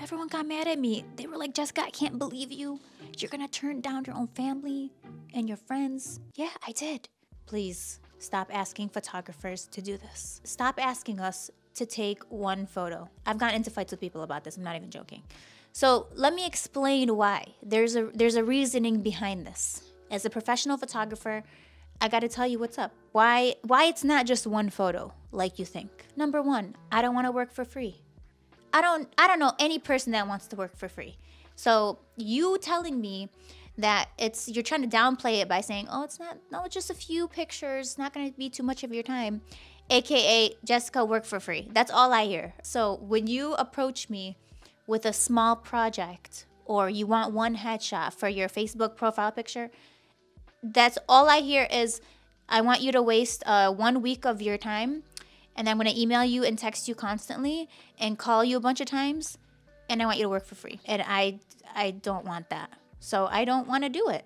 Everyone got mad at me. They were like, Jessica, I can't believe you. You're gonna turn down your own family and your friends. Yeah, I did. Please stop asking photographers to do this. Stop asking us to take one photo. I've gotten into fights with people about this. I'm not even joking. So let me explain why. There's a reasoning behind this. As a professional photographer, I gotta tell you what's up. Why it's not just one photo like you think. Number one, I don't wanna work for free. I don't know any person that wants to work for free. So you telling me that you're trying to downplay it by saying, oh, it's just a few pictures, it's not gonna be too much of your time. AKA, Jessica, work for free. That's all I hear. So when you approach me with a small project or you want one headshot for your Facebook profile picture, that's all I hear is, I want you to waste 1 week of your time, and I'm going to email you and text you constantly and call you a bunch of times, and I want you to work for free. And I don't want that. So I don't want to do it.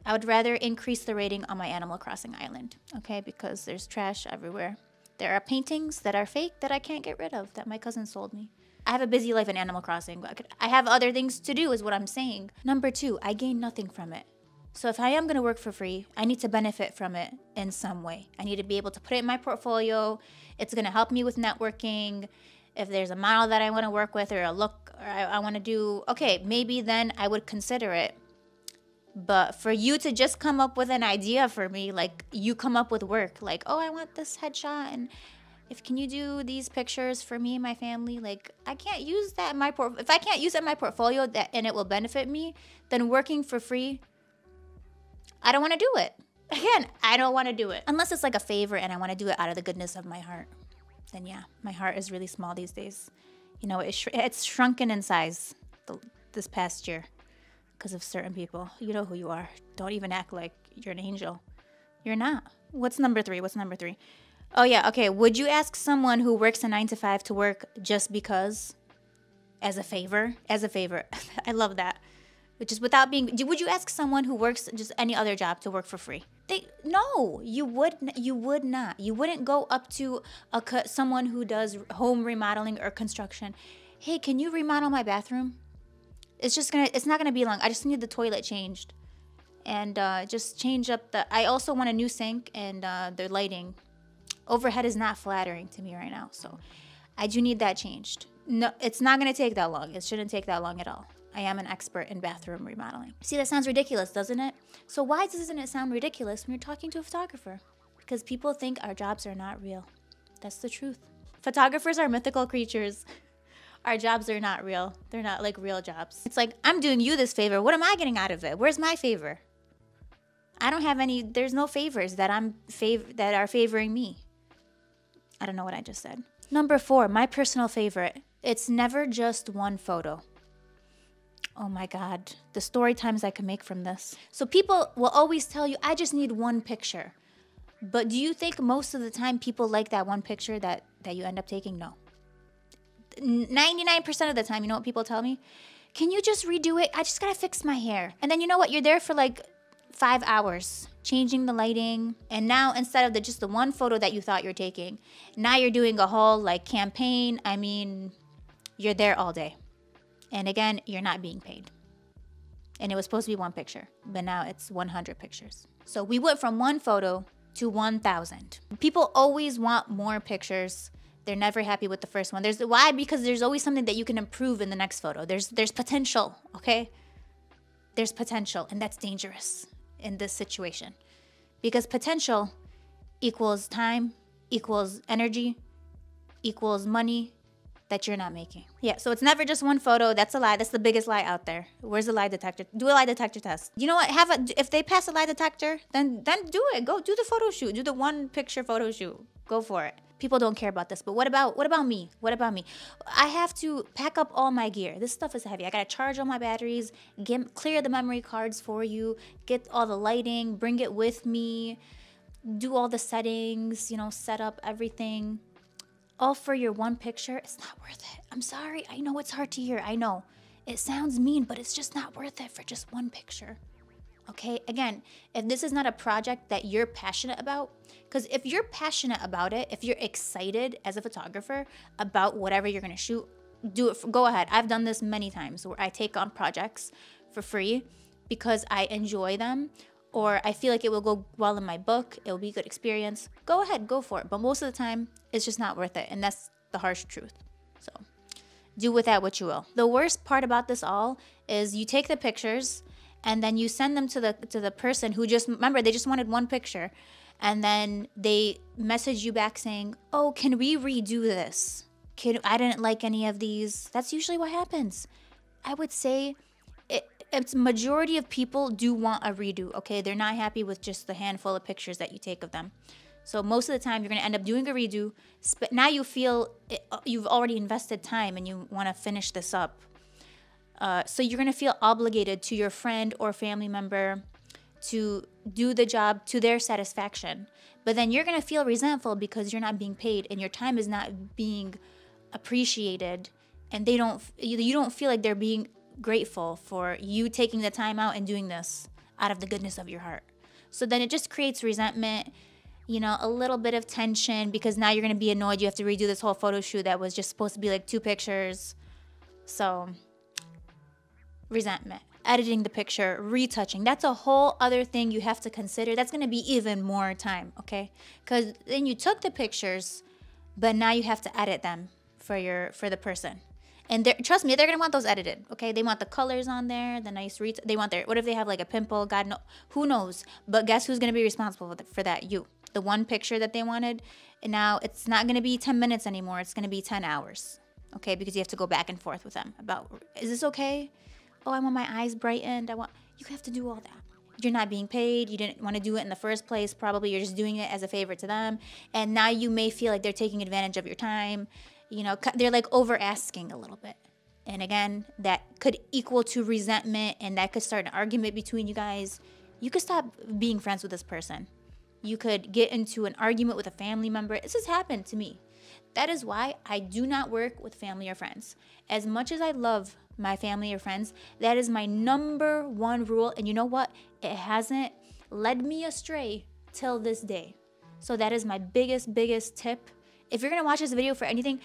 I would rather increase the rating on my Animal Crossing island, okay? Because there's trash everywhere. There are paintings that are fake that I can't get rid of that my cousin sold me. I have a busy life in Animal Crossing. I have other things to do is what I'm saying. Number two, I gain nothing from it. So if I am going to work for free, I need to benefit from it in some way. I need to be able to put it in my portfolio. It's going to help me with networking. If there's a model that I want to work with or a look or I want to do, okay, maybe then I would consider it. But for you to just come up with an idea for me, like you come up with work, like, oh, I want this headshot and can you do these pictures for me and my family? Like, I can't use that in my if I can't use it in my portfolio and it will benefit me, then working for free, I don't want to do it. Again, I don't want to do it. Unless it's like a favor and I want to do it out of the goodness of my heart. Then yeah, my heart is really small these days. You know, it's shrunken in size this past year because of certain people. You know who you are. Don't even act like you're an angel. You're not. What's number three? Oh yeah, okay. Would you ask someone who works a 9 to 5 to work just because? As a favor? As a favor. I love that. Just without being, would you ask someone who works just any other job to work for free? No, you would not. You wouldn't go up to someone who does home remodeling or construction. Hey, can you remodel my bathroom? It's not gonna be long. I just need the toilet changed, and just change up I also want a new sink and the lighting. Overhead is not flattering to me right now, so I do need that changed. No, it's not gonna take that long. It shouldn't take that long at all. I am an expert in bathroom remodeling. See, that sounds ridiculous, doesn't it? So why doesn't it sound ridiculous when you're talking to a photographer? Because people think our jobs are not real. That's the truth. Photographers are mythical creatures. Our jobs are not real. They're not like real jobs. It's like, I'm doing you this favor. What am I getting out of it? Where's my favor? I don't have any, there's no favors that that are favoring me. I don't know what I just said. Number 4, my personal favorite. It's never just one photo. Oh my God, the story times I can make from this. So people will always tell you, I just need one picture. But do you think most of the time people like that one picture that you end up taking? No. 99% of the time, you know what people tell me? Can you just redo it? I just gotta fix my hair. And then you know what? You're there for like 5 hours changing the lighting. And now instead of just the one photo that you thought you're taking, now you're doing a whole like campaign. I mean, you're there all day. And again, you're not being paid. And it was supposed to be one picture, but now it's 100 pictures. So we went from one photo to 1,000. People always want more pictures. They're never happy with the first one. Why? Because there's always something that you can improve in the next photo. There's potential, okay? There's potential, and that's dangerous in this situation. Because potential equals time, equals energy, equals money, that you're not making. Yeah, so it's never just one photo. That's a lie. That's the biggest lie out there. Where's the lie detector? Do a lie detector test. You know what? If they pass a lie detector, then do it. Go do the photo shoot. Do the one picture photo shoot. Go for it. People don't care about this, but what about me? What about me? I have to pack up all my gear. This stuff is heavy. I gotta charge all my batteries, clear the memory cards for you, get all the lighting, bring it with me, do all the settings, you know, set up everything. All for your one picture. It's not worth it. I'm sorry. I know it's hard to hear. I know. It sounds mean, but it's just not worth it for just one picture. Okay? Again, if this is not a project that you're passionate about, because if you're passionate about it, if you're excited as a photographer about whatever you're going to shoot, do it. Go ahead. I've done this many times where I take on projects for free because I enjoy them, or I feel like it will go well in my book. It will be a good experience. Go ahead, go for it. But most of the time, it's just not worth it. And that's the harsh truth. So do with that what you will. The worst part about this all is you take the pictures and then you send them to the person who just, remember, they just wanted one picture. And then they message you back saying, oh, can we redo this? I didn't like any of these. That's usually what happens. I would say it's majority of people do want a redo, okay? They're not happy with just the handful of pictures that you take of them. So most of the time, you're going to end up doing a redo. Now you feel you've already invested time and you want to finish this up. So you're going to feel obligated to your friend or family member to do the job to their satisfaction. But then you're going to feel resentful because you're not being paid and your time is not being appreciated, and you don't feel like they're being grateful for you taking the time out and doing this out of the goodness of your heart. So then it just creates resentment, a little bit of tension, because now you're going to be annoyed you have to redo this whole photo shoot that was just supposed to be like 2 pictures. So resentment, editing the picture, retouching, that's a whole other thing you have to consider. That's going to be even more time, okay? Because then you took the pictures, but now you have to edit them for the person. And trust me, they're going to want those edited, okay? They want the colors on there, the nice they want what if they have like a pimple? God knows. Who knows? But guess who's going to be responsible for that? You. The one picture that they wanted, and now it's not going to be 10 minutes anymore. It's going to be 10 hours, okay? Because you have to go back and forth with them about, is this okay? Oh, I want my eyes brightened. You have to do all that. You're not being paid. You didn't want to do it in the first place. Probably you're just doing it as a favor to them. And now you may feel like they're taking advantage of your time. They're like over asking a little bit. And again, that could equal to resentment, and that could start an argument between you guys. You could stop being friends with this person. You could get into an argument with a family member. This has happened to me. That is why I do not work with family or friends. As much as I love my family or friends, that is my number one rule. And you know what? It hasn't led me astray till this day. So that is my biggest tip. If you're going to watch this video for anything,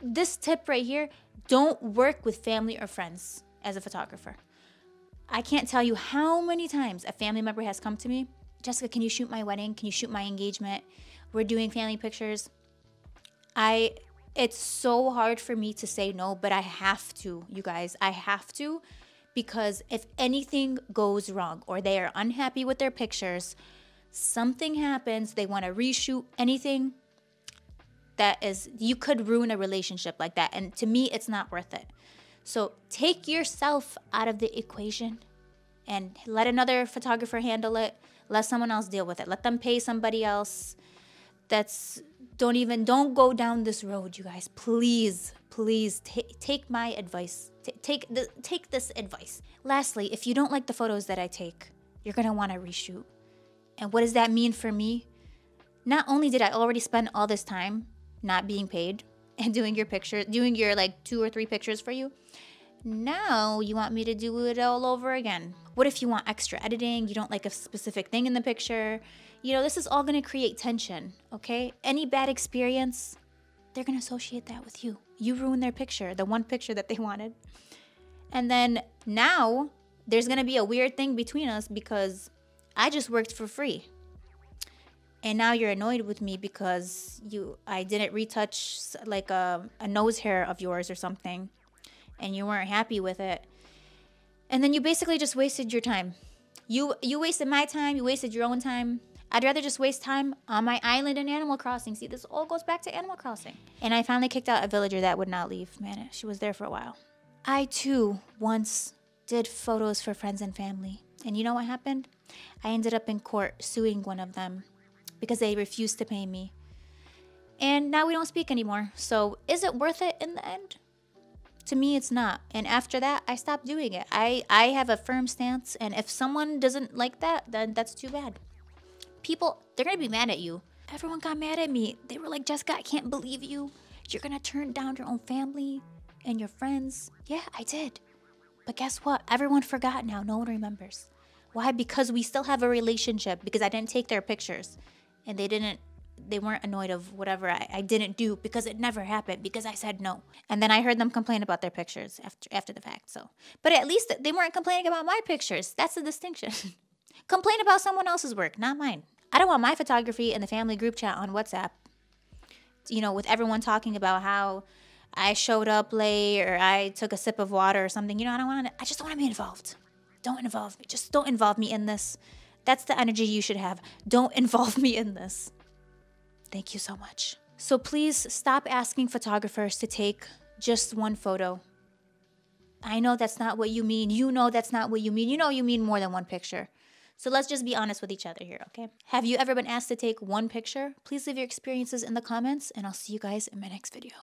this tip right here, don't work with family or friends as a photographer. I can't tell you how many times a family member has come to me, Jessica, can you shoot my wedding? Can you shoot my engagement? We're doing family pictures. It's so hard for me to say no, but I have to, you guys. I have to, because if anything goes wrong or they are unhappy with their pictures, something happens, they want to reshoot anything, you could ruin a relationship like that. And to me, it's not worth it. So take yourself out of the equation and let another photographer handle it. Let someone else deal with it. Let them pay somebody else. Don't go down this road, you guys. Please take my advice. Take this advice. Lastly, if you don't like the photos that I take, you're going to want to reshoot. And what does that mean for me? Not only did I already spend all this time not being paid and doing your like 2 or 3 pictures for you, now you want me to do it all over again. What if you want extra editing? You don't like a specific thing in the picture? This is all going to create tension, okay? Any bad experience, they're going to associate that with you. You ruined their picture, the one picture that they wanted. And then now there's going to be a weird thing between us because I just worked for free. And now you're annoyed with me because I didn't retouch like a nose hair of yours or something, and you weren't happy with it. And then you basically just wasted your time. You wasted my time. You wasted your own time. I'd rather just waste time on my island in Animal Crossing. See, this all goes back to Animal Crossing. And I finally kicked out a villager that would not leave. Man, she was there for a while. I, too, once did photos for friends and family. And you know what happened? I ended up in court suing one of them because they refused to pay me. And now we don't speak anymore. So is it worth it in the end? To me, it's not. And after that, I stopped doing it. I have a firm stance. And if someone doesn't like that, then that's too bad. People, they're going to be mad at you. Everyone got mad at me. They were like, Jessica, I can't believe you. You're going to turn down your own family and your friends. Yeah, I did. But guess what? Everyone forgot now. No one remembers. Why? Because we still have a relationship. Because I didn't take their pictures. And they didn't they weren't annoyed of whatever I didn't do because it never happened because I said no. And then I heard them complain about their pictures after the fact. So, but at least they weren't complaining about my pictures. That's the distinction. Complain about someone else's work, not mine. I don't want my photography in the family group chat on WhatsApp, you know, with everyone talking about how I showed up late or I took a sip of water or something. You know, I just don't want to be involved. Don't involve me. Just don't involve me in this. That's the energy you should have. Don't involve me in this. Thank you so much. So please stop asking photographers to take just one photo. I know that's not what you mean. You know that's not what you mean. You know you mean more than one picture. So let's just be honest with each other here, okay? Have you ever been asked to take one picture? Please leave your experiences in the comments, and I'll see you guys in my next video.